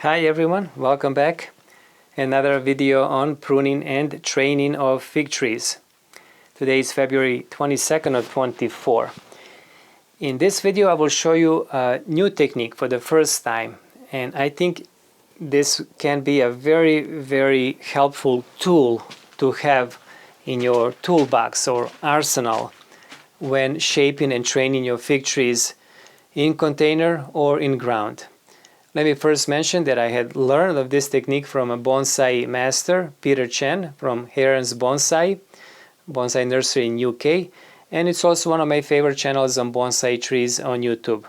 Hi everyone, welcome back. Another video on pruning and training of fig trees. Today is February 22nd of 24. In this video I will show you a new technique for the first time, and I think this can be a very helpful tool to have in your toolbox or arsenal when shaping and training your fig trees in container or in ground. Let me first mention that I had learned of this technique from a bonsai master, Peter Chen, from Heron's Bonsai Nursery in UK, and it's also one of my favorite channels on bonsai trees on YouTube.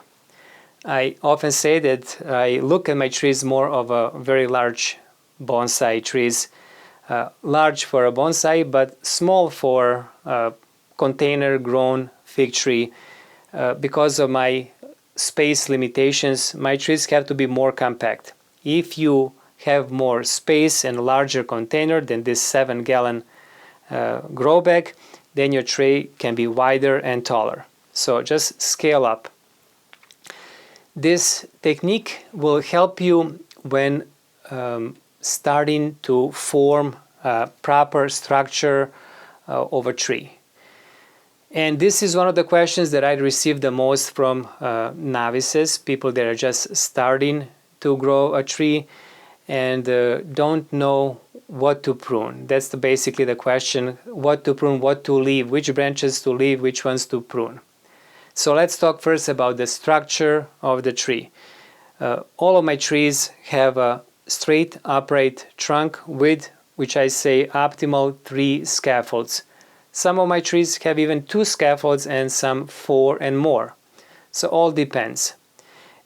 I often say that I look at my trees more of a very large bonsai trees, large for a bonsai but small for a container grown fig tree. Because of my space limitations, my trees have to be more compact. If you have more space and larger container than this 7-gallon grow bag, then your tray can be wider and taller. So just scale up. This technique will help you when starting to form a proper structure of a tree. And this is one of the questions that I receive the most from novices, people that are just starting to grow a tree and don't know what to prune. That's basically the question: what to prune, what to leave, which branches to leave, which ones to prune. So let's talk first about the structure of the tree. All of my trees have a straight upright trunk with, which I say, optimal 3 scaffolds. Some of my trees have even 2 scaffolds and some 4 and more. So all depends.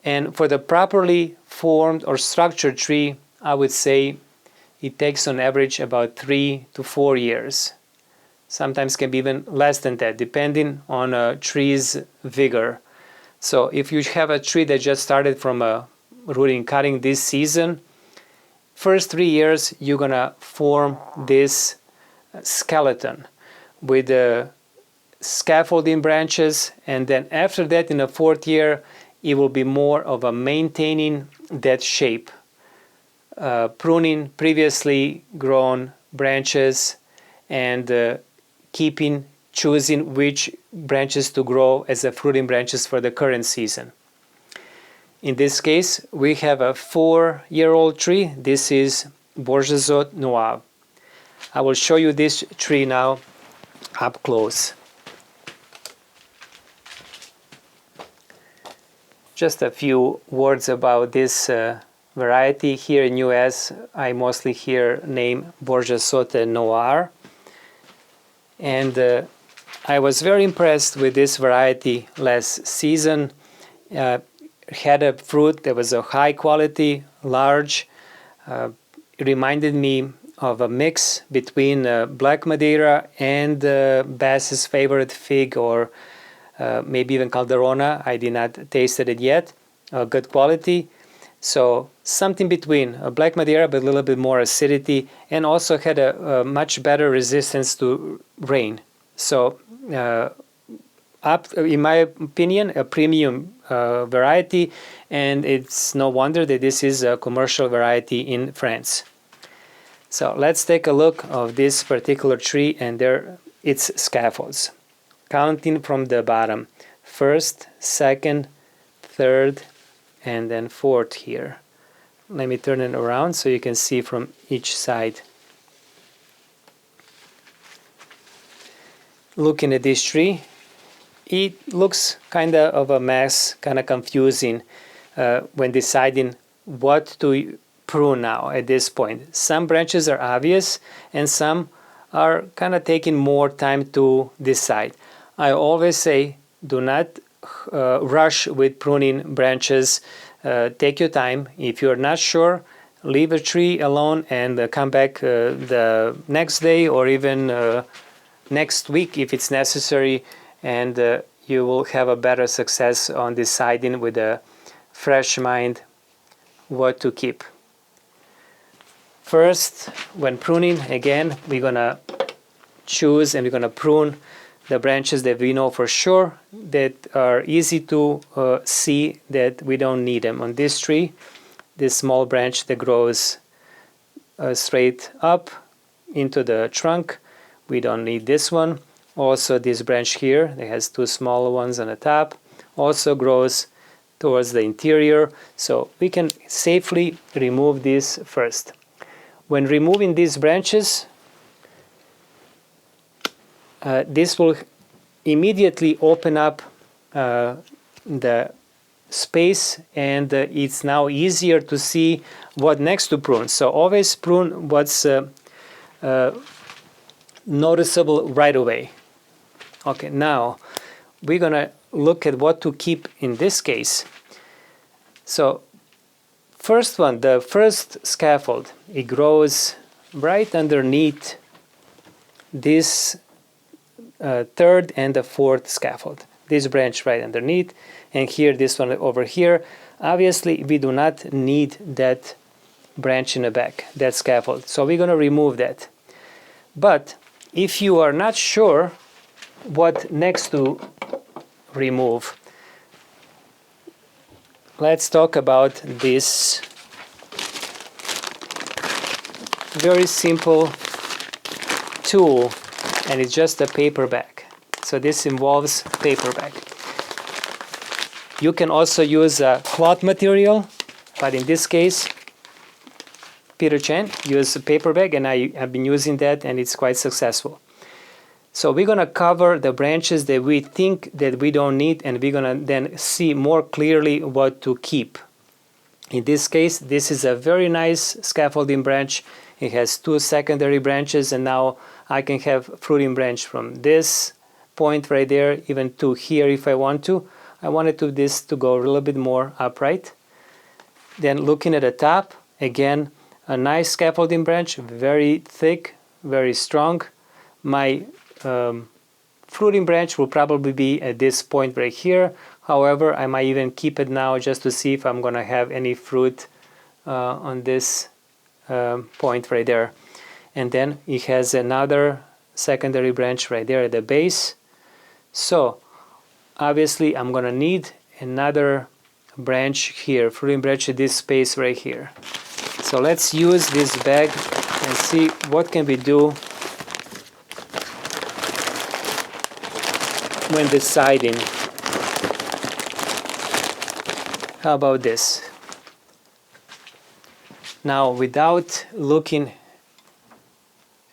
And for the properly formed or structured tree, I would say it takes on average about 3 to 4 years. Sometimes can be even less than that, depending on a tree's vigor. So if you have a tree that just started from a rooting cutting this season, first 3 years you're gonna form this skeleton with the scaffolding branches, and then after that, in the 4th year, it will be more of a maintaining that shape, pruning previously grown branches and choosing which branches to grow as the fruiting branches for the current season. In this case, we have a 4-year-old tree. This is Bourjasotte Noire. I will show you this tree now up close. Just a few words about this variety. Here in US, I mostly hear name Bourjasotte Noire, and I was very impressed with this variety last season. Had a fruit that was of high quality, large. It reminded me of a mix between Black Madeira and Bass's favorite fig, or maybe even Calderona. I did not tasted it yet. Good quality. So something between a Black Madeira but a little bit more acidity, and also had a much better resistance to rain. So in my opinion, a premium variety, and it's no wonder that this is a commercial variety in France. So let's take a look of this particular tree and its scaffolds. Counting from the bottom, 1st, 2nd, 3rd, and then 4th here. Let me turn it around so you can see from each side. Looking at this tree, it looks kind of a mess, kind of confusing when deciding what to prune now at this point. Some branches are obvious and some are kind of taking more time to decide. I always say do not rush with pruning branches. Take your time. If you're not sure, leave a tree alone and come back the next day or even next week if it's necessary, and you will have a better success on deciding with a fresh mind what to keep. First, when pruning, again, we're gonna choose and we're gonna prune the branches that we know for sure that are easy to see that we don't need them. On this tree, this small branch that grows straight up into the trunk. We don't need this one. Also this branch here that has two smaller ones on the top also grows towards the interior, so we can safely remove this first. When removing these branches, this will immediately open up the space, and it's now easier to see what next to prune. So always prune what's noticeable right away. Okay, now we're gonna look at what to keep in this case. So first one, the first scaffold, it grows right underneath this third and the fourth scaffold. This branch right underneath, and here this one over here. Obviously we do not need that branch in the back, that scaffold, so we're going to remove that. But if you are not sure what next to remove, let's talk about this very simple tool, and it's just a paper bag. So this involves paper bag. You can also use a cloth material, but in this case Peter Chen used a paper bag, and I have been using that, and it's quite successful. So we're going to cover the branches that we think that we don't need, and we're going to then see more clearly what to keep. In this case, this is a very nice scaffolding branch. It has two secondary branches, and now I can have fruiting branch from this point right there even to here if I want to. I wanted this to go a little bit more upright. Then looking at the top, again, a nice scaffolding branch, very thick, very strong. My fruiting branch will probably be at this point right here. However, I might even keep it now just to see if I'm going to have any fruit on this point right there. And then it has another secondary branch right there at the base. So obviously I'm going to need another branch here, fruiting branch at this space right here. So let's use this bag and see what can we do when deciding. How about this? Now, without looking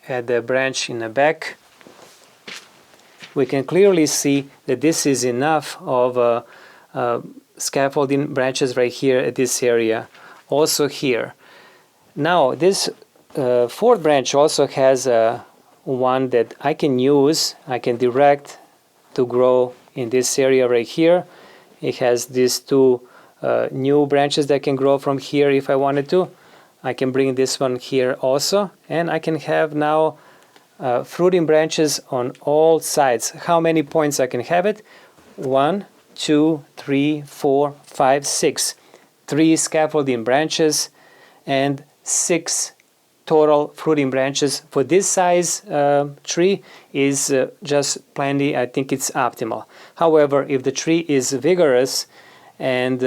at the branch in the back, we can clearly see that this is enough of scaffolding branches right here at this area, also here. Now this fourth branch also has one that I can use, I can direct to grow in this area right here. It has these two new branches that can grow from here if I wanted to. I can bring this one here also, and I can have now fruiting branches on all sides. How many points I can have it? 1, 2, 3, 4, 5, 6. 3 scaffolding branches and 6 total fruiting branches. For this size tree is just plenty. I think it's optimal. However, if the tree is vigorous, and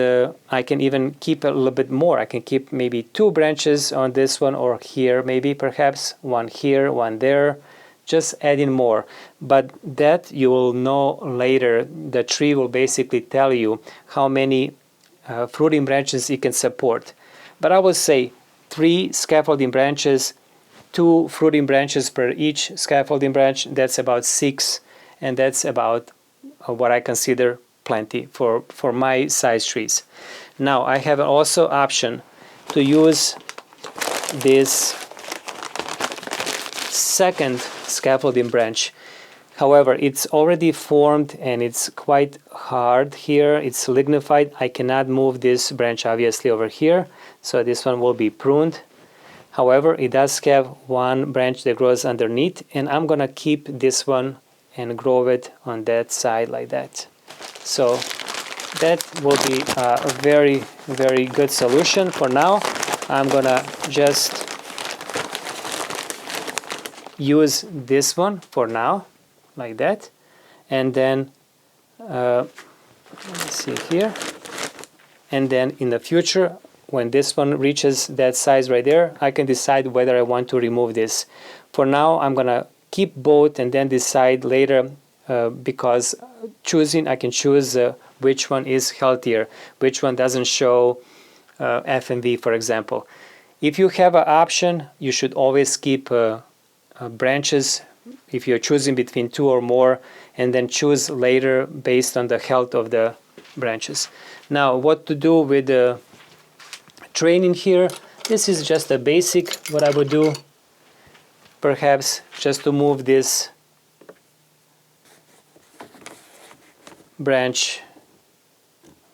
I can even keep a little bit more. I can keep maybe 2 branches on this one, or here maybe perhaps 1 here, 1 there, just adding more. But that you will know later. The tree will basically tell you how many fruiting branches it can support. But I would say 3 scaffolding branches, 2 fruiting branches per each scaffolding branch. That's about 6, and that's about what I consider plenty for my size trees. Now I have also option to use this second scaffolding branch. However, it's already formed and it's quite hard here. It's lignified. I cannot move this branch obviously over here, so this one will be pruned. However, it does have 1 branch that grows underneath, and I'm gonna keep this one and grow it on that side like that. So that will be a very, very good solution. For now, I'm gonna just use this one for now, like that. And then, let me see here. And then in the future, when this one reaches that size right there, I can decide whether I want to remove this. For now, I'm gonna keep both and then decide later, because I can choose which one is healthier, which one doesn't show FMV, for example. If you have an option, you should always keep branches if you're choosing between two or more, and then choose later based on the health of the branches. Now, what to do with the training here? This is just a basic, what I would do, perhaps just to move this branch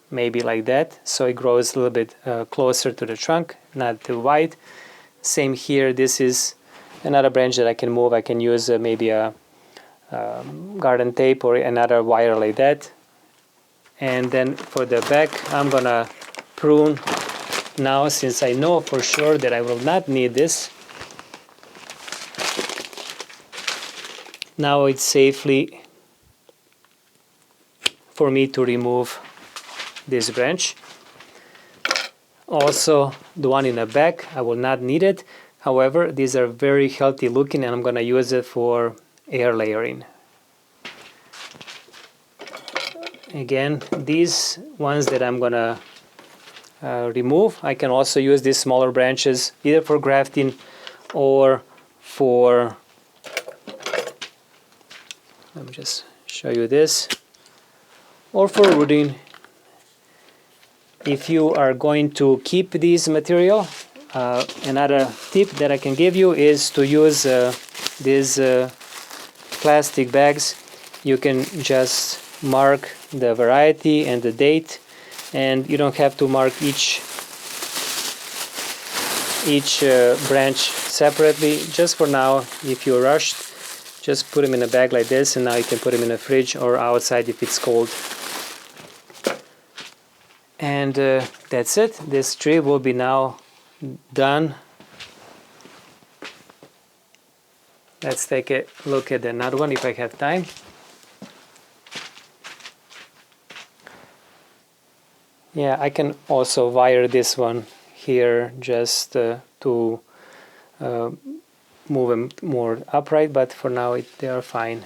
maybe like that, so it grows a little bit closer to the trunk, not too wide. Same here, this is another branch that I can move. I can use maybe a garden tape or another wire like that. And then for the back, I'm gonna prune now, since I know for sure that I will not need this. Now it's safely for me to remove this branch. Also, the one in the back, I will not need it. However, these are very healthy looking, and I'm gonna use it for air layering. Again, these ones that I'm gonna remove, I can also use these smaller branches either for grafting or for, let me just show you this, or for rooting. If you are going to keep these material, another tip that I can give you is to use these plastic bags. You can just mark the variety and the date, and you don't have to mark each branch separately. Just for now, if you're rushed, just put them in a bag like this, and now you can put them in the fridge or outside if it's cold. And that's it. This tree will be now done. Let's take a look at another one if I have time. Yeah, I can also wire this one here just to move them more upright, but for now they are fine.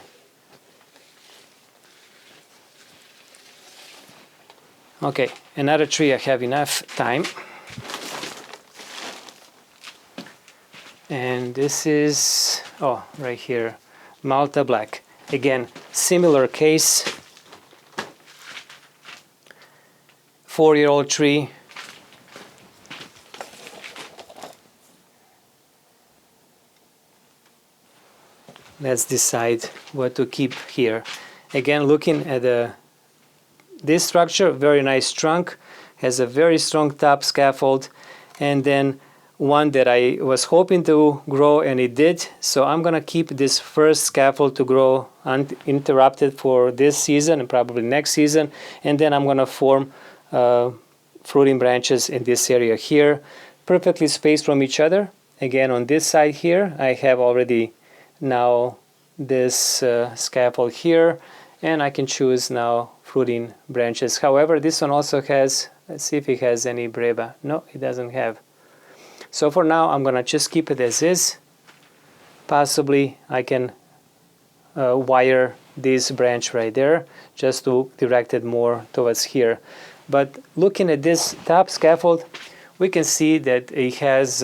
Okay, another tree I have enough time. And this is, oh, right here, Malta Black. Again, similar case. 4-year-old tree. Let's decide what to keep here. Again, looking at this structure, very nice trunk, has a very strong top scaffold, and then one that I was hoping to grow, and it did. So I'm gonna keep this first scaffold to grow uninterrupted for this season and probably next season, and then I'm gonna form fruiting branches in this area here, perfectly spaced from each other. Again, on this side here, I have already now this scaffold here, and I can choose now fruiting branches. However, this one also has, let's see if it has any breva. No, it doesn't have. So for now, I'm gonna just keep it as is. Possibly I can wire this branch right there just to direct it more towards here. But looking at this top scaffold, we can see that it has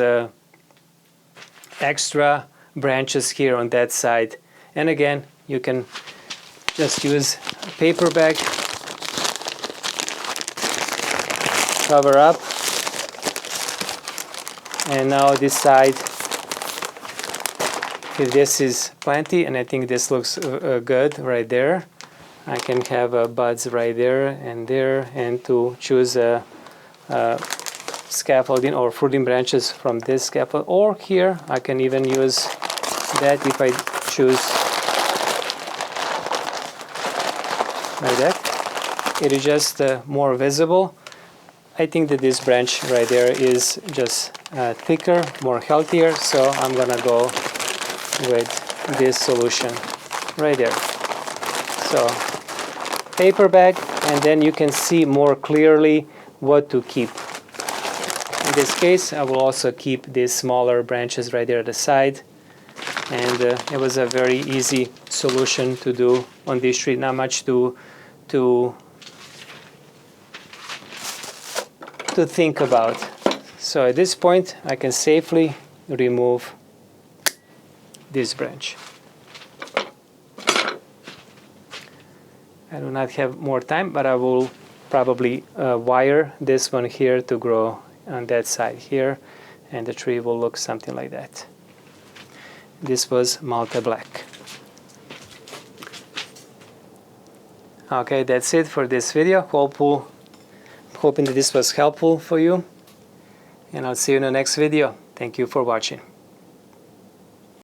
extra branches here on that side. And again, you can just use a paper bag, cover up, and now decide if this is plenty, and I think this looks good right there. I can have buds right there, and to choose a scaffolding or fruiting branches from this scaffold, or here I can even use that if I choose like that. It is just more visible. I think that this branch right there is just thicker, more healthier, so I'm gonna go with this solution right there. So paper bag, and then you can see more clearly what to keep. this case, I will also keep these smaller branches right there at the side. And it was a very easy solution to do on this tree. Not much to think about. So at this point, I can safely remove this branch. I do not have more time, but I will probably wire this one here to grow on that side here, and the tree will look something like that. This was Malta Black. Okay, that's it for this video. Hoping that this was helpful for you, and I'll see you in the next video. Thank you for watching.